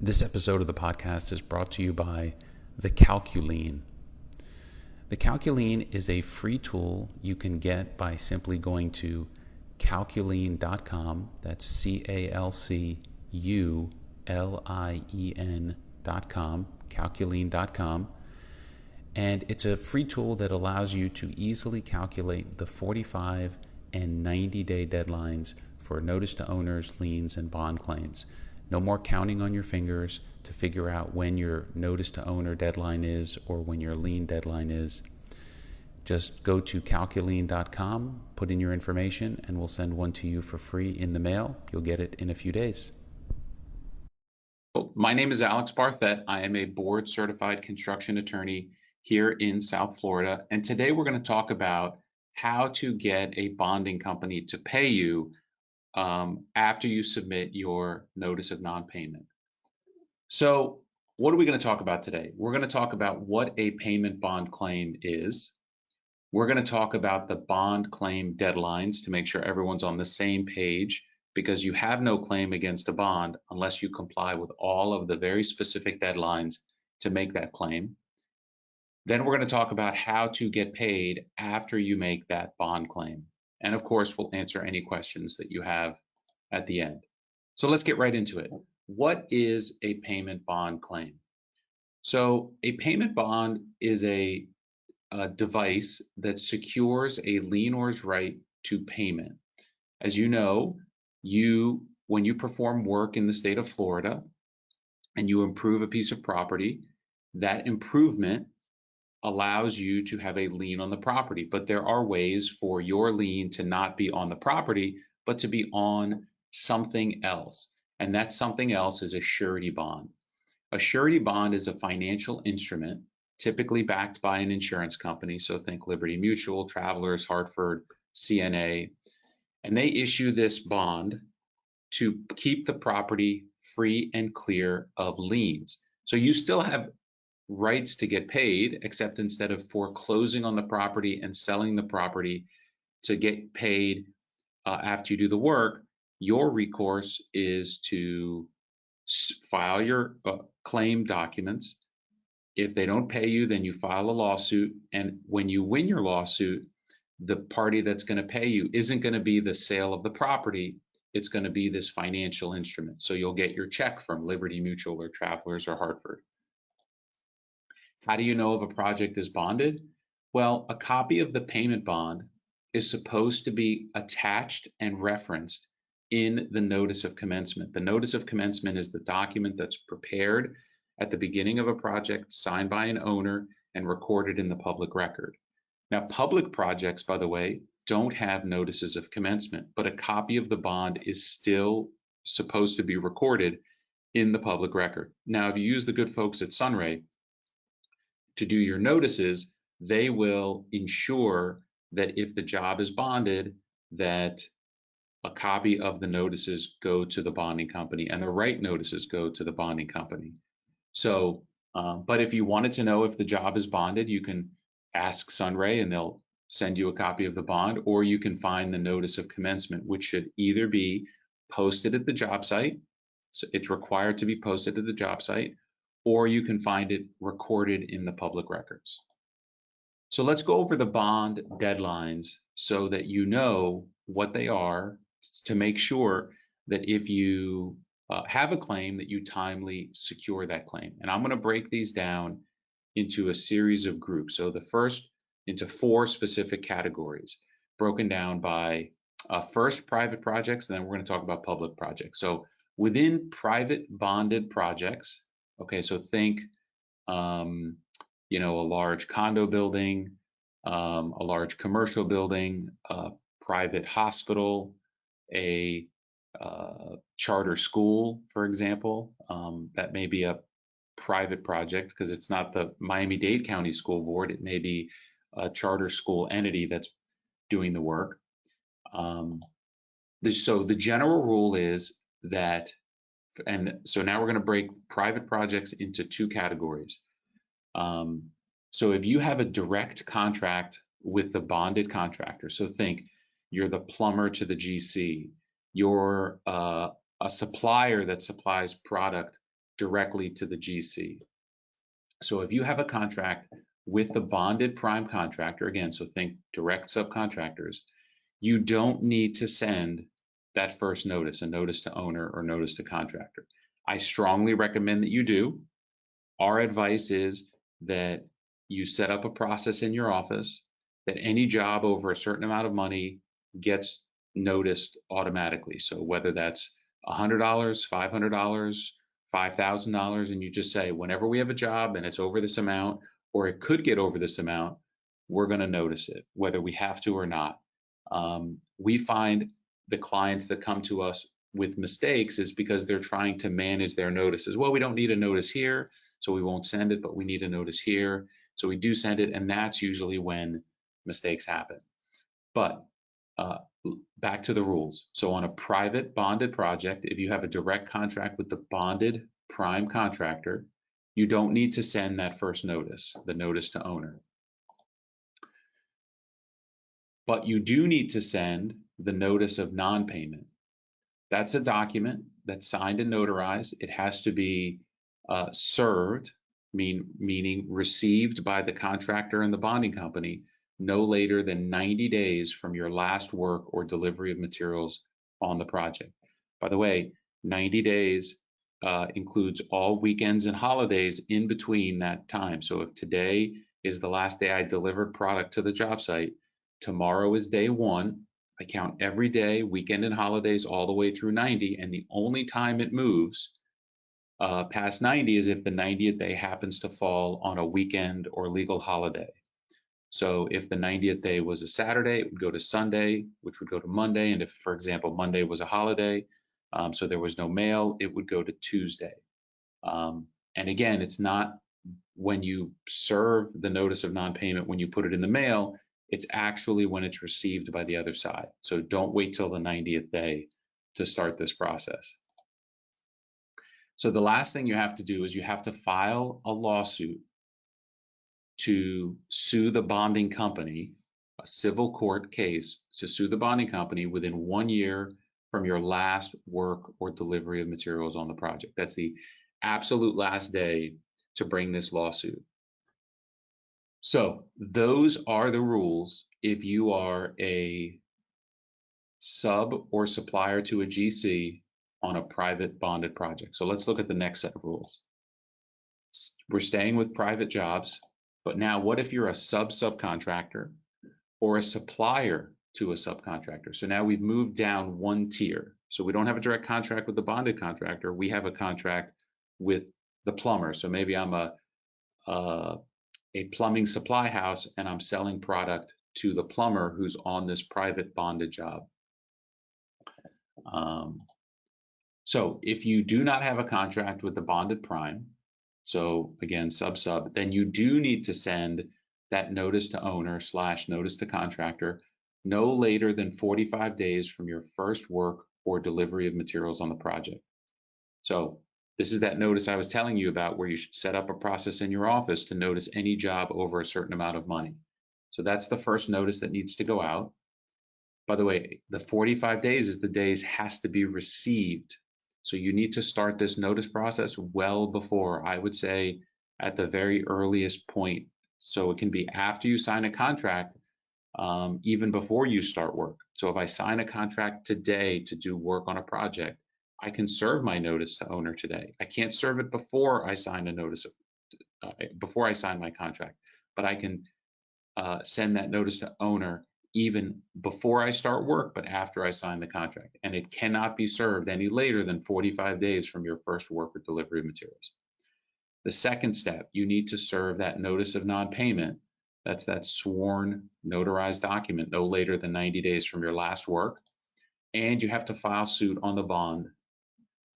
This episode of the podcast is brought to you by the Lien. The Lien is a free tool you can get by simply going to calculien.com. That's CALCULIEN.com, calculien.com. And it's a free tool that allows you to easily calculate the 45 and 90-day deadlines for notice to owners, liens, and bond claims. No more counting on your fingers to figure out when your notice to owner deadline is or when your lien deadline is. Just go to calculien.com, put in your information, and we'll send one to you for free in the mail. You'll get it in a few days. My name is Alex Barthet. I am a board certified construction attorney here in South Florida. And today we're going to talk about how to get a bonding company to pay you after you submit your notice of non-payment. So what are we going to talk about today? We're going to talk about what a payment bond claim is. We're going to talk about the bond claim deadlines to make sure everyone's on the same page, because you have no claim against a bond unless you comply with all of the very specific deadlines to make that claim. Then we're going to talk about how to get paid after you make that bond claim. And of course, we'll answer any questions that you have at the end. So let's get right into it. What is a payment bond claim? So a payment bond is a device that secures a lienor's right to payment. As you know, when you perform work in the state of Florida and you improve a piece of property, that improvement allows you to have a lien on the property. But there are ways for your lien to not be on the property, but to be on something else. And that something else is a surety bond. A surety bond is a financial instrument typically backed by an insurance company. So think Liberty Mutual, Travelers, Hartford, CNA. And they issue this bond to keep the property free and clear of liens. So you still have rights to get paid, except instead of foreclosing on the property and selling the property to get paid after you do the work, your recourse is to file your claim documents. If they don't pay you, then you file a lawsuit. And when you win your lawsuit, the party that's going to pay you isn't going to be the sale of the property. It's going to be this financial instrument. So you'll get your check from Liberty Mutual or Travelers or Hartford. How do you know if a project is bonded? Well, a copy of the payment bond is supposed to be attached and referenced in the notice of commencement. The notice of commencement is the document that's prepared at the beginning of a project, signed by an owner and recorded in the public record. Now, public projects, by the way, don't have notices of commencement, but a copy of the bond is still supposed to be recorded in the public record. Now, if you use the good folks at Sunray to do your notices, they will ensure that if the job is bonded, that a copy of the notices go to the bonding company and the right notices go to the bonding company. So, but if you wanted to know if the job is bonded, you can ask Sunray and they'll send you a copy of the bond, or you can find the notice of commencement, which should either be posted at the job site. So it's required to be posted at the job site, or you can find it recorded in the public records. So let's go over the bond deadlines so that you know what they are, to make sure that if you have a claim, that you timely secure that claim. And I'm going to break these down into a series of groups. So the first into 4 specific categories, broken down by first private projects, and then we're going to talk about public projects. So within private bonded projects, okay, so think, a large condo building, a large commercial building, a private hospital, a charter school, for example. That may be a private project because it's not the Miami-Dade County School Board. It may be a charter school entity that's doing the work. So the general rule is that, and so now we're going to break private projects into 2 categories. So if you have a direct contract with the bonded contractor, so think you're the plumber to the GC, you're a supplier that supplies product directly to the GC. So if you have a contract with the bonded prime contractor, again, so think direct subcontractors, you don't need to send that first notice, a notice to owner or notice to contractor. I strongly recommend that you do. Our advice is that you set up a process in your office that any job over a certain amount of money gets noticed automatically. So whether that's $100, $500, $5,000, and you just say, whenever we have a job and it's over this amount, or it could get over this amount, we're going to notice it, whether we have to or not. We find the clients that come to us with mistakes is because they're trying to manage their notices. Well, we don't need a notice here, so we won't send it, but we need a notice here. So we do send it, and that's usually when mistakes happen. But back to the rules. So on a private bonded project, if you have a direct contract with the bonded prime contractor, you don't need to send that first notice, the notice to owner. But you do need to send the notice of non-payment. That's a document that's signed and notarized. It has to be served, meaning received by the contractor and the bonding company no later than 90 days from your last work or delivery of materials on the project. By the way, 90 days includes all weekends and holidays in between that time. So if today is the last day I delivered product to the job site, tomorrow is day one. I count every day, weekend and holidays, all the way through 90, and the only time it moves past 90 is if the 90th day happens to fall on a weekend or legal holiday. So if the 90th day was a Saturday, it would go to Sunday, which would go to Monday. And if, for example, Monday was a holiday, so there was no mail, it would go to Tuesday. And again, it's not when you serve the notice of non-payment, when you put it in the mail, it's actually when it's received by the other side. So don't wait till the 90th day to start this process. So the last thing you have to do is you have to file a lawsuit to sue the bonding company, a civil court case to sue the bonding company within 1 year from your last work or delivery of materials on the project. That's the absolute last day to bring this lawsuit. So those are the rules if you are a sub or supplier to a GC on a private bonded project. So let's look at the next set of rules. We're staying with private jobs, but now what if you're a subcontractor or a supplier to a subcontractor? So now we've moved down one tier. So we don't have a direct contract with the bonded contractor. We have a contract with the plumber. So maybe I'm a plumbing supply house and I'm selling product to the plumber who's on this private bonded job. So if you do not have a contract with the bonded prime, so again, sub, then you do need to send that notice to owner / notice to contractor no later than 45 days from your first work or delivery of materials on the project. So this is that notice I was telling you about where you should set up a process in your office to notice any job over a certain amount of money. So that's the first notice that needs to go out. By the way, the 45 days is the days has to be received. So you need to start this notice process well before, I would say at the very earliest point. So it can be after you sign a contract, even before you start work. So if I sign a contract today to do work on a project, I can serve my notice to owner today. I can't serve it before I sign a notice of, before I sign my contract, but I can send that notice to owner even before I start work, but after I sign the contract. And it cannot be served any later than 45 days from your first work or delivery of materials. The second step, you need to serve that notice of non-payment. That's that sworn notarized document no later than 90 days from your last work. And you have to file suit on the bond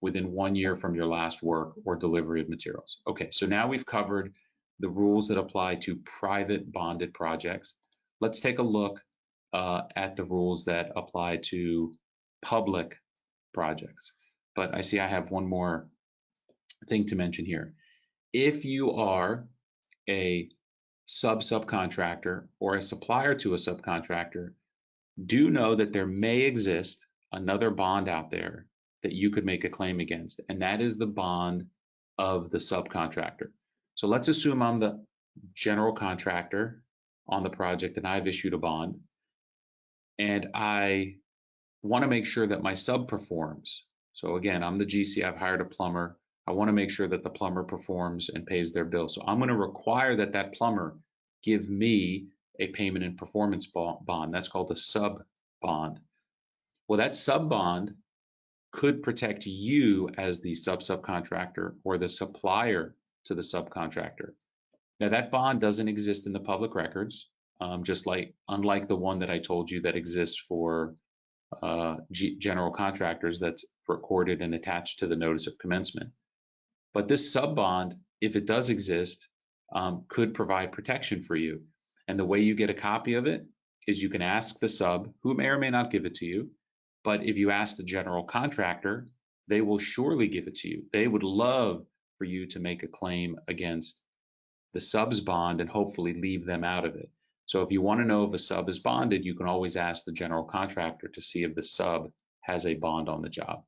within 1 year from your last work or delivery of materials. Okay, so now we've covered the rules that apply to private bonded projects. Let's take a look at the rules that apply to public projects. But I see I have one more thing to mention here. If you are a subcontractor or a supplier to a subcontractor, do know that there may exist another bond out there that you could make a claim against, and that is the bond of the subcontractor. So let's assume I'm the general contractor on the project and I've issued a bond, and I want to make sure that my sub performs. So again, I'm the GC, I've hired a plumber. I want to make sure that the plumber performs and pays their bill. So I'm going to require that that plumber give me a payment and performance bond. That's called a sub bond. Well, that sub bond could protect you as the subcontractor or the supplier to the subcontractor. Now, that bond doesn't exist in the public records, just like unlike the one that I told you that exists for general contractors that's recorded and attached to the notice of commencement. But this sub bond, if it does exist, could provide protection for you. And the way you get a copy of it is you can ask the sub, who may or may not give it to you. But if you ask the general contractor, they will surely give it to you. They would love for you to make a claim against the sub's bond and hopefully leave them out of it. So if you want to know if a sub is bonded, you can always ask the general contractor to see if the sub has a bond on the job.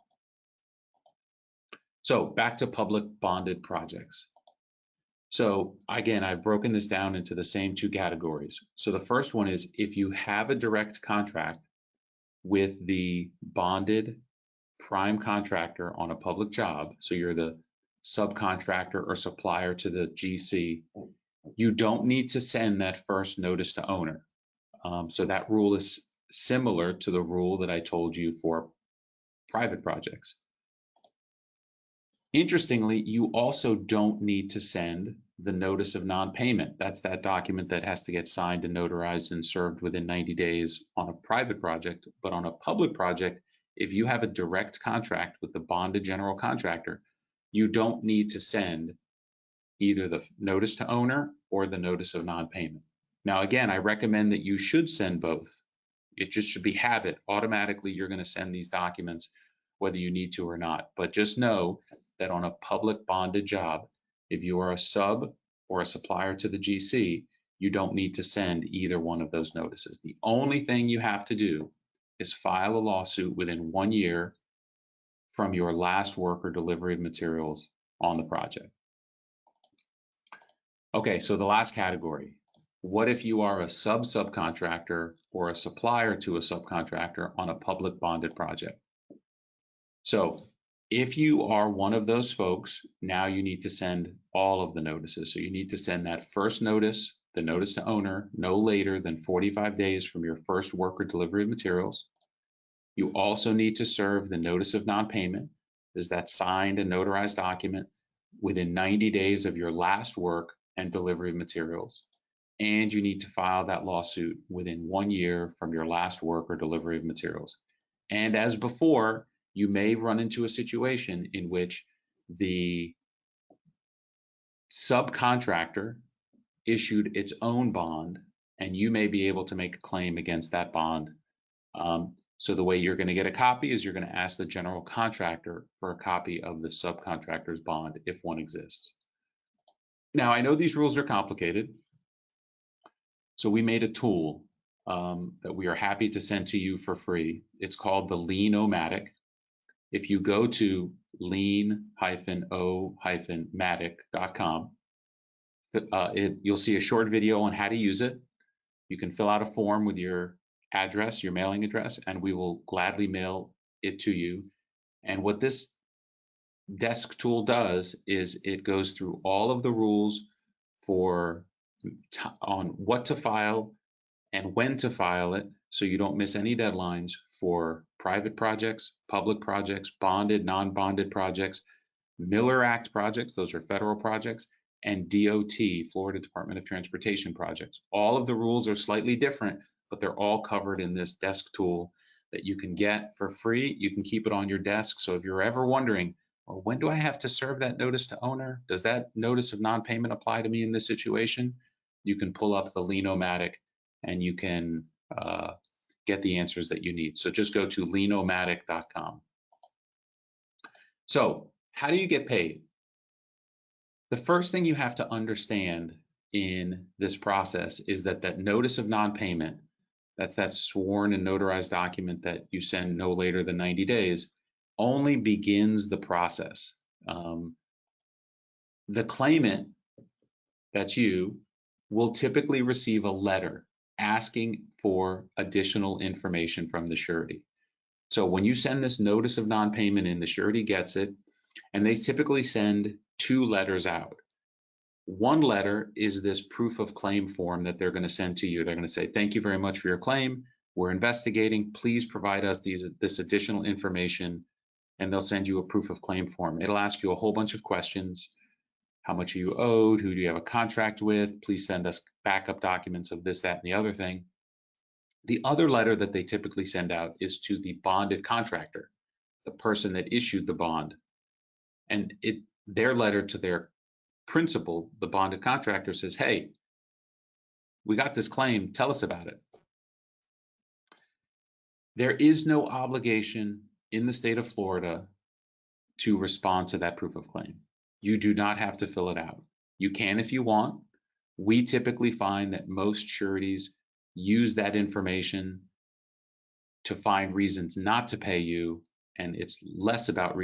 So back to public bonded projects. So again, I've broken this down into the same two categories. So the first one is if you have a direct contract with the bonded prime contractor on a public job, so you're the subcontractor or supplier to the GC, you don't need to send that first notice to owner. So that rule is similar to the rule that I told you for private projects. Interestingly, you also don't need to send the notice of non-payment. That's that document that has to get signed and notarized and served within 90 days on a private project. But on a public project, if you have a direct contract with the bonded general contractor, you don't need to send either the notice to owner or the notice of non-payment. Now, again, I recommend that you should send both. It just should be habit. Automatically, you're going to send these documents whether you need to or not. But just know that on a public bonded job, if you are a sub or a supplier to the GC, you don't need to send either one of those notices. The only thing you have to do is file a lawsuit within 1 year from your last work or delivery of materials on the project. Okay, so the last category. What if you are a subcontractor or a supplier to a subcontractor on a public bonded project? So if you are one of those folks, now you need to send all of the notices. So you need to send that first notice, the notice to owner, no later than 45 days from your first work or delivery of materials. You also need to serve the notice of non-payment, is that signed and notarized document within 90 days of your last work and delivery of materials. And you need to file that lawsuit within 1 year from your last work or delivery of materials. And as before, you may run into a situation in which the subcontractor issued its own bond, and you may be able to make a claim against that bond. So the way you're going to get a copy is you're going to ask the general contractor for a copy of the subcontractor's bond if one exists. Now, I know these rules are complicated, so we made a tool that we are happy to send to you for free. It's called the Lien-O-Matic. If you go to lien-o-matic.com, you'll see a short video on how to use it. You can fill out a form with your address, your mailing address, and we will gladly mail it to you. And what this desk tool does is it goes through all of the rules on what to file and when to file it, so you don't miss any deadlines for private projects, public projects, bonded, non-bonded projects, Miller Act projects, those are federal projects, and DOT, Florida Department of Transportation projects. All of the rules are slightly different, but they're all covered in this desk tool that you can get for free. You can keep it on your desk. So if you're ever wondering, well, when do I have to serve that notice to owner? Does that notice of non-payment apply to me in this situation? You can pull up the Lien-O-Matic and you can get the answers that you need. So just go to lien-o-matic.com. So how do you get paid? The first thing you have to understand in this process is that that notice of non-payment, that's that sworn and notarized document that you send no later than 90 days, only begins the process. The claimant, that's you, will typically receive a letter asking for additional information from the surety. So when you send this notice of non-payment in, the surety gets it, and they typically send two letters out. One letter is this proof of claim form that they're going to send to you. They're going to say, thank you very much for your claim. We're investigating. Please provide us this additional information, and they'll send you a proof of claim form. It'll ask you a whole bunch of questions. How much are you owed? Who do you have a contract with? Please send us backup documents of this, that, and the other thing. The other letter that they typically send out is to the bonded contractor, the person that issued the bond. And their letter to their principal, the bonded contractor, says, hey, we got this claim, tell us about it. There is no obligation in the state of Florida to respond to that proof of claim. You do not have to fill it out. You can if you want. We typically find that most sureties use that information to find reasons not to pay you, and it's less about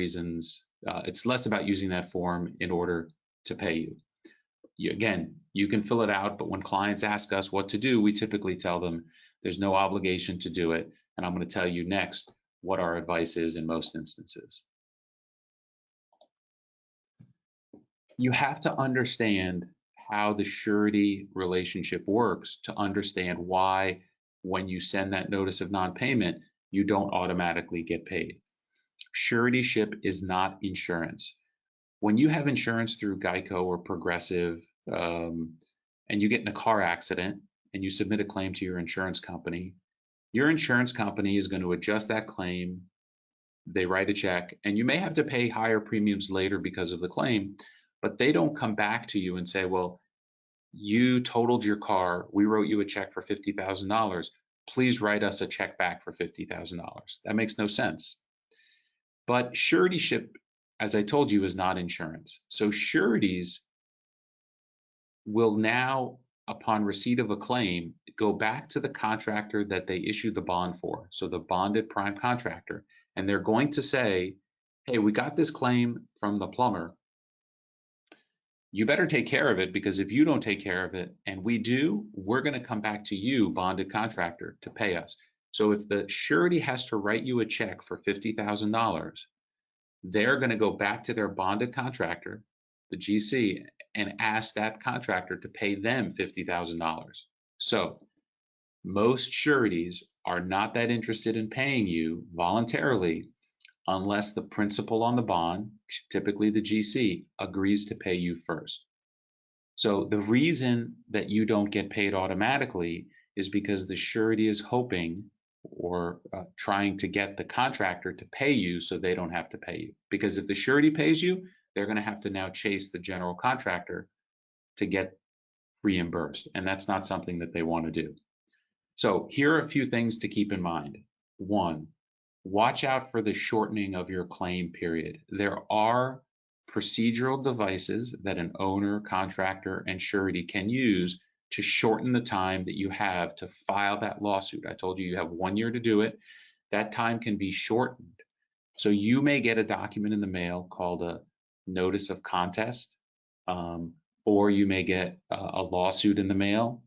using that form in order to pay you. Again, you can fill it out, but when clients ask us what to do, we typically tell them there's no obligation to do it. And I'm going to tell you next what our advice is in most instances. You have to understand how the surety relationship works to understand why, when you send that notice of non-payment, you don't automatically get paid. Suretyship is not insurance. When you have insurance through Geico or Progressive, and you get in a car accident and you submit a claim to your insurance company is going to adjust that claim. They write a check, and you may have to pay higher premiums later because of the claim, but they don't come back to you and say, well, you totaled your car. We wrote you a check for $50,000. Please write us a check back for $50,000. That makes no sense. But suretyship, as I told you, is not insurance. So sureties will now, upon receipt of a claim, go back to the contractor that they issued the bond for, so the bonded prime contractor, and they're going to say, hey, we got this claim from the plumber. You better take care of it, because if you don't take care of it, and we do, we're going to come back to you, bonded contractor, to pay us. So if the surety has to write you a check for $50,000, they're going to go back to their bonded contractor, the GC, and ask that contractor to pay them $50,000. So most sureties are not that interested in paying you voluntarily unless the principal on the bond, typically the GC, agrees to pay you first. So the reason that you don't get paid automatically is because the surety is hoping or trying to get the contractor to pay you so they don't have to pay you. Because if the surety pays you, they're going to have to now chase the general contractor to get reimbursed. And that's not something that they want to do. So here are a few things to keep in mind. One, watch out for the shortening of your claim period. There are procedural devices that an owner, contractor, and surety can use to shorten the time that you have to file that lawsuit. I told you you have 1 year to do it. That time can be shortened. So you may get a document in the mail called a notice of contest, or you may get a lawsuit in the mail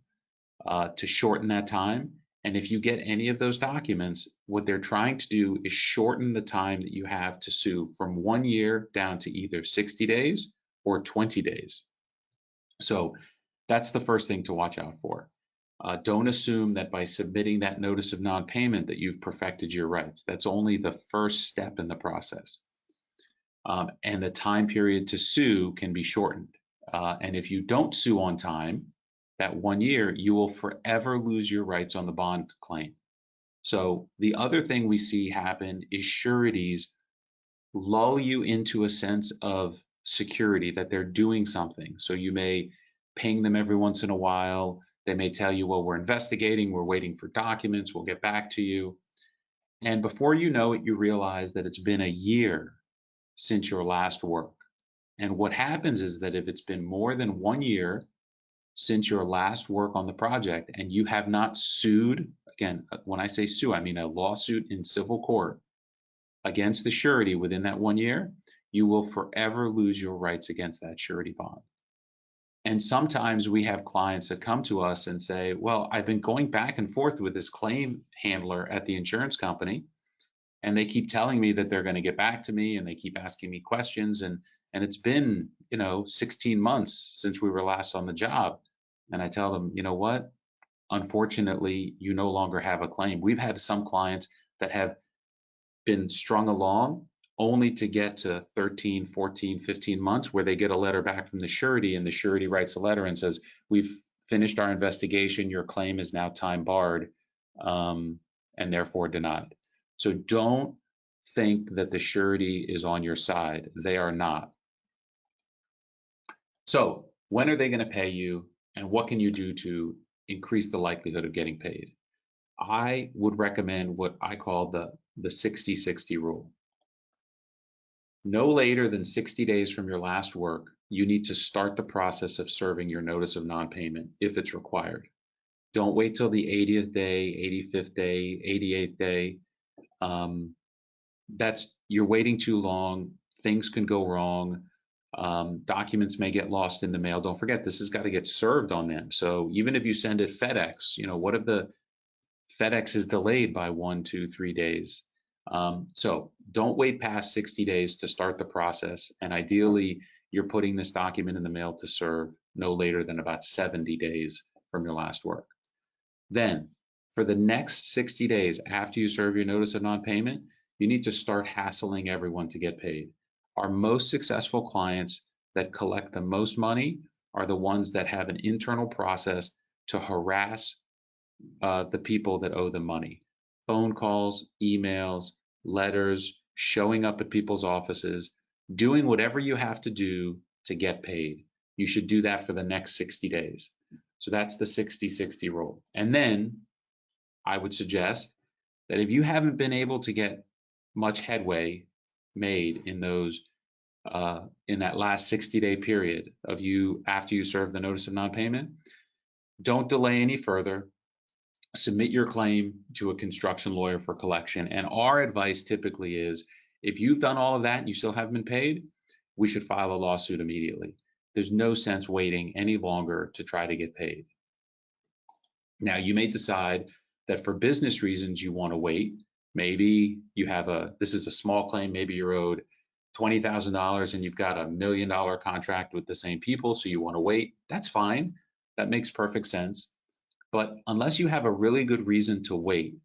to shorten that time. And if you get any of those documents, what they're trying to do is shorten the time that you have to sue from 1 year down to either 60 days or 20 days. So that's the first thing to watch out for. Don't assume that by submitting that notice of non-payment that you've perfected your rights. That's only the first step in the process. And the time period to sue can be shortened. And if you don't sue on time, that 1 year, you will forever lose your rights on the bond claim. So the other thing we see happen is sureties lull you into a sense of security that they're doing something. So you may ping them every once in a while. They may tell you, well, we're investigating, we're waiting for documents, we'll get back to you. And before you know it, you realize that it's been a year since your last work. And what happens is that if it's been more than 1 year since your last work on the project and you have not sued, again, when I say sue, I mean a lawsuit in civil court against the surety within that 1 year, you will forever lose your rights against that surety bond. And sometimes we have clients that come to us and say, well, I've been going back and forth with this claim handler at the insurance company, and they keep telling me that they're going to get back to me, and they keep asking me questions, and it's been, 16 months since we were last on the job. And I tell them, you know what? Unfortunately, you no longer have a claim. We've had some clients that have been strung along only to get to 13, 14, 15 months where they get a letter back from the surety, and the surety writes a letter and says, we've finished our investigation, your claim is now time barred, and therefore denied. So don't think that the surety is on your side. They are not. So when are they going to pay you, and what can you do to increase the likelihood of getting paid? I would recommend what I call the 60-60 rule. No later than 60 days from your last work, you need to start the process of serving your notice of non-payment if it's required. Don't wait till the 80th day, 85th day, 88th day. You're waiting too long. Things can go wrong. Documents may get lost in the mail. Don't forget, this has got to get served on them. So even if you send it FedEx, what if the FedEx is delayed by 1, 2, 3 days? So don't wait past 60 days to start the process. And ideally, you're putting this document in the mail to serve no later than about 70 days from your last work. Then, for the next 60 days after you serve your notice of non-payment, you need to start hassling everyone to get paid. Our most successful clients that collect the most money are the ones that have an internal process to harass the people that owe them money. Phone calls, emails, letters, showing up at people's offices, doing whatever you have to do to get paid. You should do that for the next 60 days. So that's the 60-60 rule. And then I would suggest that if you haven't been able to get much headway made in those in that last 60-day period of you after you serve the notice of non-payment, don't delay any further. Submit your claim to a construction lawyer for collection. And our advice typically is, if you've done all of that and you still haven't been paid, we should file a lawsuit immediately. There's no sense waiting any longer to try to get paid. Now, you may decide that for business reasons you want to wait. Maybe you have this is a small claim, maybe you're owed $20,000 and you've got $1 million contract with the same people, so you want to wait. That's fine. That makes perfect sense. But unless you have a really good reason to wait,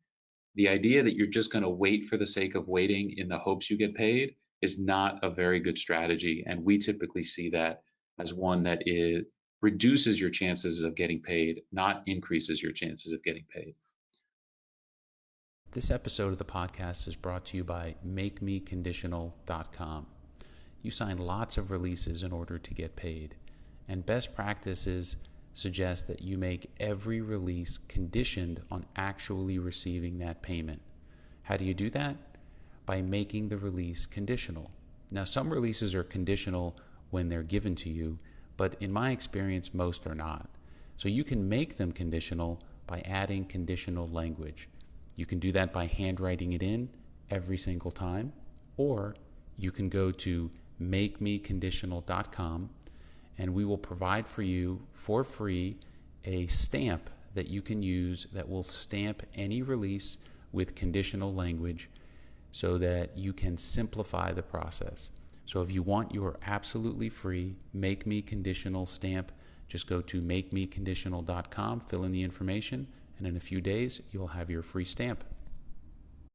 the idea that you're just going to wait for the sake of waiting in the hopes you get paid is not a very good strategy. And we typically see that as one that reduces your chances of getting paid, not increases your chances of getting paid. This episode of the podcast is brought to you by MakeMeConditional.com. You sign lots of releases in order to get paid, and best practices suggest that you make every release conditioned on actually receiving that payment. How do you do that? By making the release conditional. Now, some releases are conditional when they're given to you, but in my experience, most are not. So you can make them conditional by adding conditional language. You can do that by handwriting it in every single time, or you can go to MakeMeConditional.com and we will provide for you for free a stamp that you can use that will stamp any release with conditional language so that you can simplify the process. So if you want your absolutely free Make Me Conditional stamp, just go to MakeMeConditional.com, fill in the information, and in a few days you'll have your free stamp.